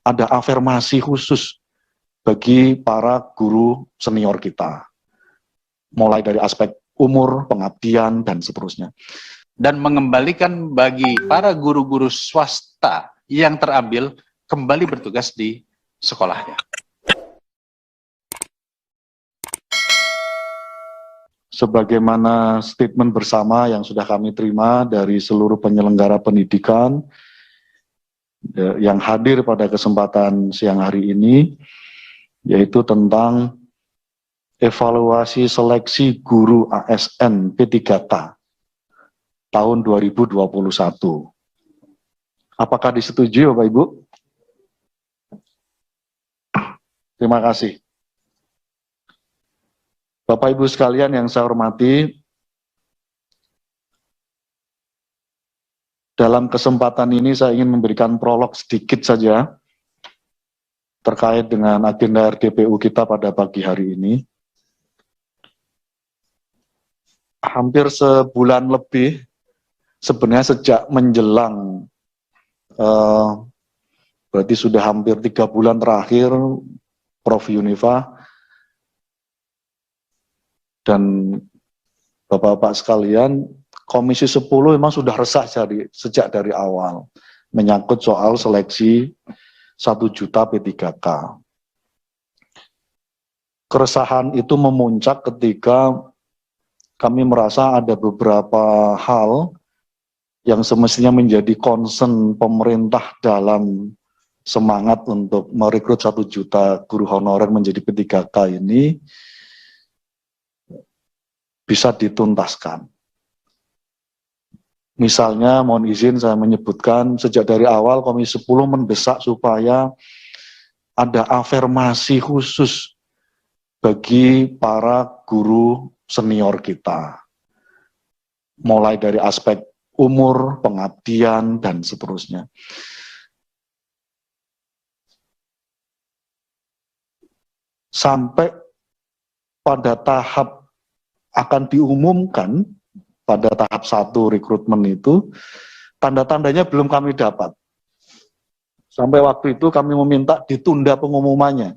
ada afirmasi khusus bagi para guru senior kita. Mulai dari aspek umur, pengabdian, dan seterusnya. Dan mengembalikan bagi para guru-guru swasta yang terambil kembali bertugas di sekolahnya. Sebagaimana statement bersama yang sudah kami terima dari seluruh penyelenggara pendidikan yang hadir pada kesempatan siang hari ini, yaitu tentang evaluasi seleksi guru ASN P3K tahun 2021. Apakah disetujui Bapak Ibu? Terima kasih. Bapak Ibu sekalian yang saya hormati, dalam kesempatan ini saya ingin memberikan prolog sedikit saja terkait dengan agenda RDPU kita pada pagi hari ini. Hampir sebulan lebih, sebenarnya sejak menjelang, berarti sudah hampir 3 bulan terakhir, Prof. Yunifa dan Bapak-Bapak sekalian, Komisi 10 memang sudah resah sejak dari awal, menyangkut soal seleksi 1 juta P3K. Keresahan itu memuncak ketika kami merasa ada beberapa hal yang semestinya menjadi concern pemerintah dalam semangat untuk merekrut 1 juta guru honorer menjadi P3K ini bisa dituntaskan. Misalnya, mohon izin saya menyebutkan, sejak dari awal Komisi 10 mendesak supaya ada afirmasi khusus bagi para guru senior kita. Mulai dari aspek umur, pengabdian, dan seterusnya. Sampai pada tahap akan diumumkan, pada tahap 1 rekrutmen itu, tanda-tandanya belum kami dapat. Sampai waktu itu kami meminta ditunda pengumumannya.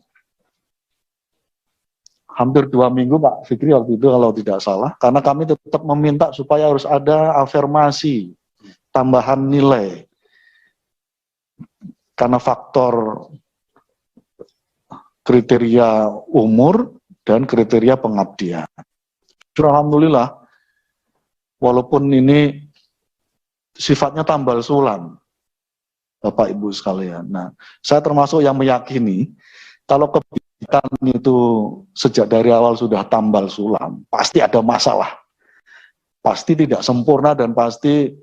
Hampir 2 minggu Pak Fikri waktu itu kalau tidak salah, karena kami tetap meminta supaya harus ada afirmasi, tambahan nilai. Karena faktor kriteria umur dan kriteria pengabdian. Alhamdulillah, walaupun ini sifatnya tambal sulam, Bapak Ibu sekalian. Nah, saya termasuk yang meyakini kalau kebijakan itu sejak dari awal sudah tambal sulam, pasti ada masalah. Pasti tidak sempurna dan pasti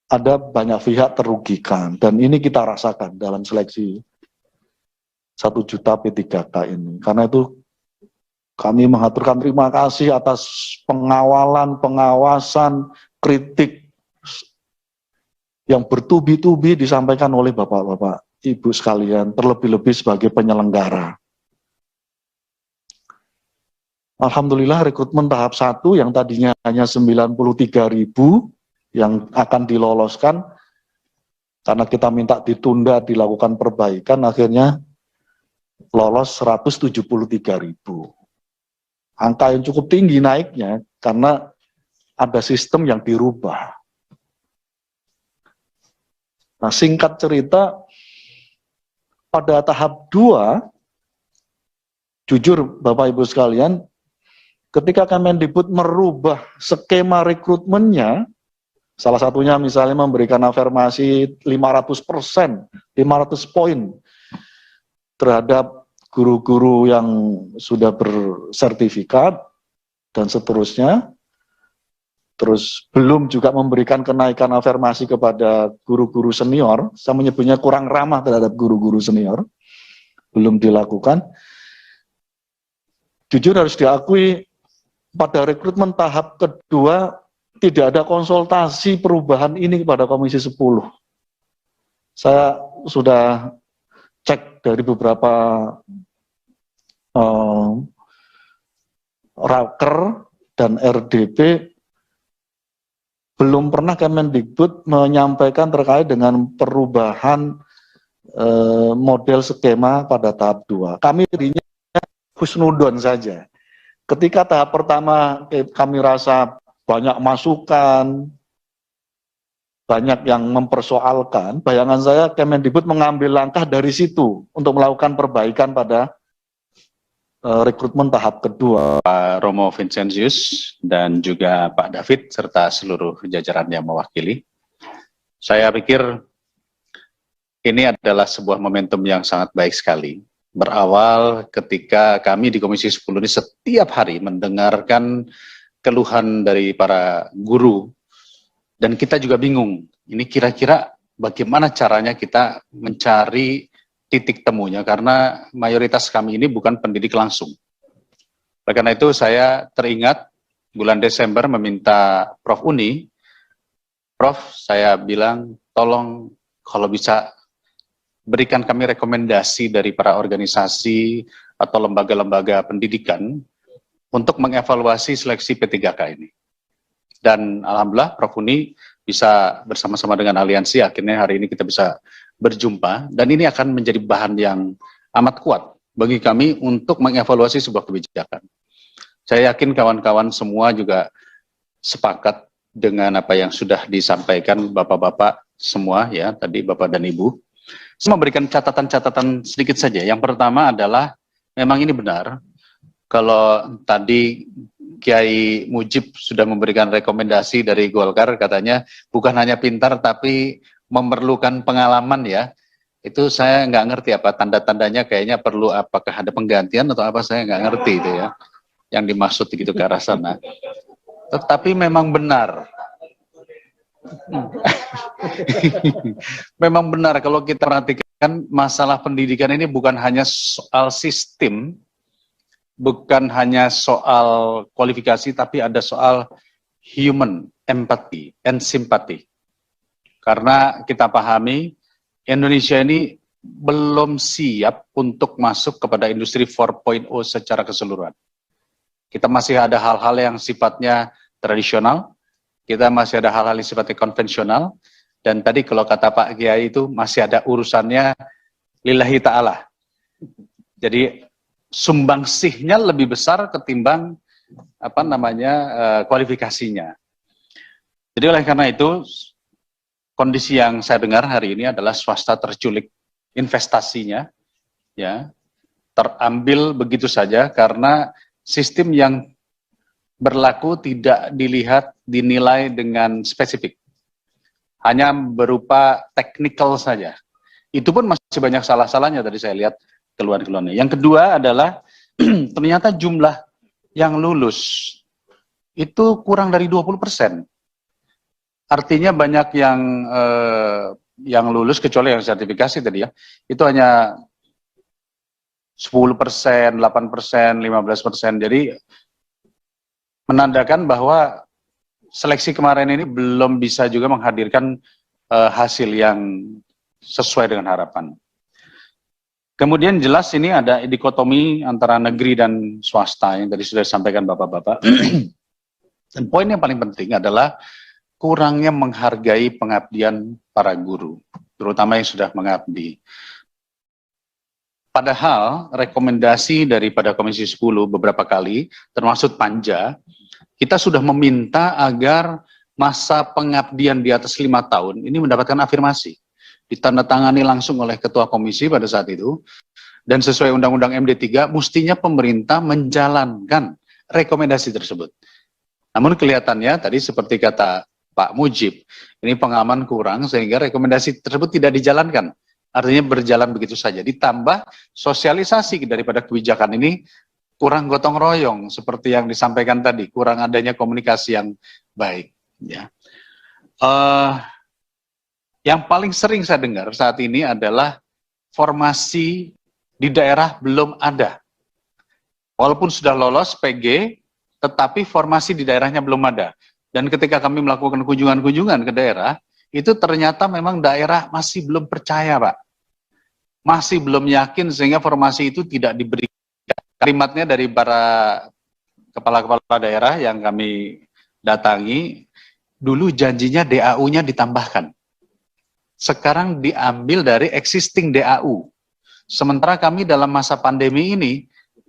ada banyak pihak terugikan. Dan ini kita rasakan dalam seleksi 1 juta P3K ini. Karena itu kami mengaturkan terima kasih atas pengawalan, pengawasan, kritik yang bertubi-tubi disampaikan oleh Bapak-Bapak, Ibu sekalian, terlebih-lebih sebagai penyelenggara. Alhamdulillah rekrutmen tahap 1 yang tadinya hanya 93.000 yang akan diloloskan, karena kita minta ditunda, dilakukan perbaikan, akhirnya lolos 173.000. Angka yang cukup tinggi naiknya karena ada sistem yang dirubah. Nah, singkat cerita, pada tahap 2, jujur Bapak Ibu sekalian, ketika Kemendikbud merubah skema rekrutmennya, salah satunya misalnya memberikan afirmasi 500%, 500 poin terhadap guru-guru yang sudah bersertifikat dan seterusnya, terus belum juga memberikan kenaikan afirmasi kepada guru-guru senior, saya menyebutnya kurang ramah terhadap guru-guru senior, belum dilakukan. Jujur harus diakui, pada rekrutmen tahap kedua, tidak ada konsultasi perubahan ini kepada Komisi 10. Saya sudah cek dari beberapa raker dan RDP, belum pernah Kemendikbud menyampaikan terkait dengan perubahan model skema pada tahap 2. Kami dirinya husnudon saja. Ketika tahap pertama kami rasa banyak masukan, banyak yang mempersoalkan, bayangan saya Kemendikbud mengambil langkah dari situ untuk melakukan perbaikan pada rekrutmen tahap kedua. Pak Romo Vincentius dan juga Pak David serta seluruh jajaran yang mewakili. Saya pikir ini adalah sebuah momentum yang sangat baik sekali. Berawal ketika kami di Komisi 10 ini setiap hari mendengarkan keluhan dari para guru, dan kita juga bingung, ini kira-kira bagaimana caranya kita mencari titik temunya, karena mayoritas kami ini bukan pendidik langsung. Oleh karena itu saya teringat bulan Desember meminta Prof. Uni, Prof, saya bilang tolong kalau bisa berikan kami rekomendasi dari para organisasi atau lembaga-lembaga pendidikan untuk mengevaluasi seleksi P3K ini. Dan alhamdulillah Prof. Uni bisa bersama-sama dengan aliansi, akhirnya hari ini kita bisa berjumpa, dan ini akan menjadi bahan yang amat kuat bagi kami untuk mengevaluasi sebuah kebijakan. Saya yakin kawan-kawan semua juga sepakat dengan apa yang sudah disampaikan Bapak-Bapak semua ya, tadi Bapak dan Ibu. Saya memberikan catatan-catatan sedikit saja. Yang pertama adalah memang ini benar, kalau tadi Kiai Mujib sudah memberikan rekomendasi dari Golkar, katanya bukan hanya pintar tapi memerlukan pengalaman ya. Itu saya nggak ngerti apa tanda-tandanya, kayaknya perlu apakah ada penggantian atau apa, saya nggak ngerti itu ya, yang dimaksud gitu ke arah sana. Tetapi memang benar. Memang benar kalau kita perhatikan masalah pendidikan ini bukan hanya soal sistem, bukan hanya soal kualifikasi, tapi ada soal human, empathy, and sympathy. Karena kita pahami Indonesia ini belum siap untuk masuk kepada industri 4.0 secara keseluruhan. Kita masih ada hal-hal yang sifatnya tradisional, kita masih ada hal-hal yang sifatnya konvensional, dan tadi kalau kata Pak Kiai itu masih ada urusannya lillahi ta'ala. Jadi sumbangsihnya lebih besar ketimbang kualifikasinya. Jadi oleh karena itu kondisi yang saya dengar hari ini adalah swasta terculik investasinya, ya, terambil begitu saja karena sistem yang berlaku tidak dinilai dengan spesifik, hanya berupa teknikal saja. Itu pun masih banyak salah-salahnya, tadi saya lihat keluhan-keluhannya. Yang kedua adalah ternyata jumlah yang lulus itu kurang dari 20%. Artinya banyak yang lulus, kecuali yang sertifikasi tadi ya, itu hanya 10%, 8%, 15%. Jadi menandakan bahwa seleksi kemarin ini belum bisa juga menghadirkan hasil yang sesuai dengan harapan. Kemudian jelas ini ada dikotomi antara negeri dan swasta yang tadi sudah disampaikan Bapak-Bapak. Dan poin yang paling penting adalah kurangnya menghargai pengabdian para guru, terutama yang sudah mengabdi. Padahal rekomendasi daripada Komisi 10 beberapa kali, termasuk Panja, kita sudah meminta agar masa pengabdian di atas 5 tahun ini mendapatkan afirmasi. Ditandatangani langsung oleh Ketua Komisi pada saat itu, dan sesuai Undang-Undang MD3, mestinya pemerintah menjalankan rekomendasi tersebut. Namun kelihatannya tadi seperti kata Pak Mujib, ini pengalaman kurang sehingga rekomendasi tersebut tidak dijalankan. Artinya berjalan begitu saja. Ditambah sosialisasi daripada kebijakan ini kurang gotong royong seperti yang disampaikan tadi, kurang adanya komunikasi yang baik. Ya. Yang paling sering saya dengar saat ini adalah formasi di daerah belum ada. Walaupun sudah lolos PG, tetapi formasi di daerahnya belum ada. Dan ketika kami melakukan kunjungan-kunjungan ke daerah, itu ternyata memang daerah masih belum percaya, Pak. Masih belum yakin sehingga formasi itu tidak diberikan. Kalimatnya dari para kepala-kepala daerah yang kami datangi, dulu janjinya DAU-nya ditambahkan. sekarang diambil dari existing DAU. Sementara kami dalam masa pandemi ini,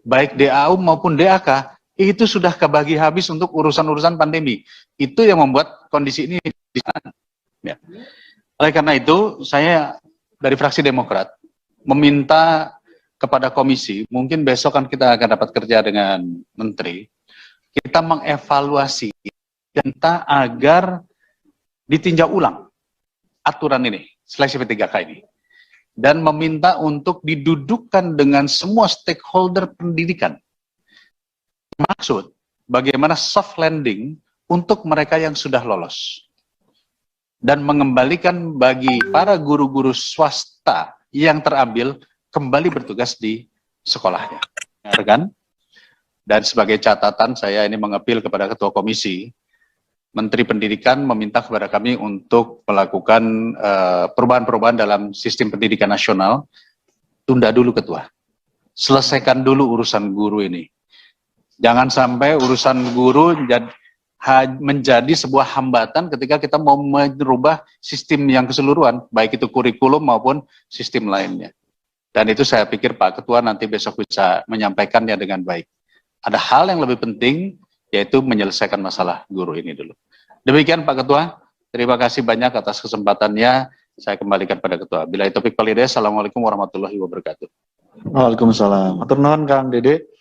baik DAU maupun DAK, itu sudah kebagi habis untuk urusan-urusan pandemi. Itu yang membuat kondisi ini di sana. Ya. Oleh karena itu, saya dari fraksi Demokrat meminta kepada komisi, mungkin besok kan kita akan dapat kerja dengan menteri, kita mengevaluasi kita agar ditinjau ulang aturan ini, seleksi P3K ini, dan meminta untuk didudukkan dengan semua stakeholder pendidikan. Maksud, bagaimana soft landing untuk mereka yang sudah lolos. Dan mengembalikan bagi para guru-guru swasta yang terambil kembali bertugas di sekolahnya. Kan? Dan sebagai catatan saya ini mengapil kepada Ketua Komisi, Menteri Pendidikan meminta kepada kami untuk melakukan perubahan-perubahan dalam sistem pendidikan nasional. Tunda dulu Ketua, selesaikan dulu urusan guru ini. Jangan sampai urusan guru menjadi sebuah hambatan ketika kita mau merubah sistem yang keseluruhan, baik itu kurikulum maupun sistem lainnya. Dan itu saya pikir Pak Ketua nanti besok bisa menyampaikannya dengan baik. Ada hal yang lebih penting, yaitu menyelesaikan masalah guru ini dulu. Demikian Pak Ketua, terima kasih banyak atas kesempatannya. Saya kembalikan pada Ketua. Bila itu Taufiq Walhidayah, Assalamualaikum warahmatullahi wabarakatuh. Waalaikumsalam. Matur nuwun Kang Dede.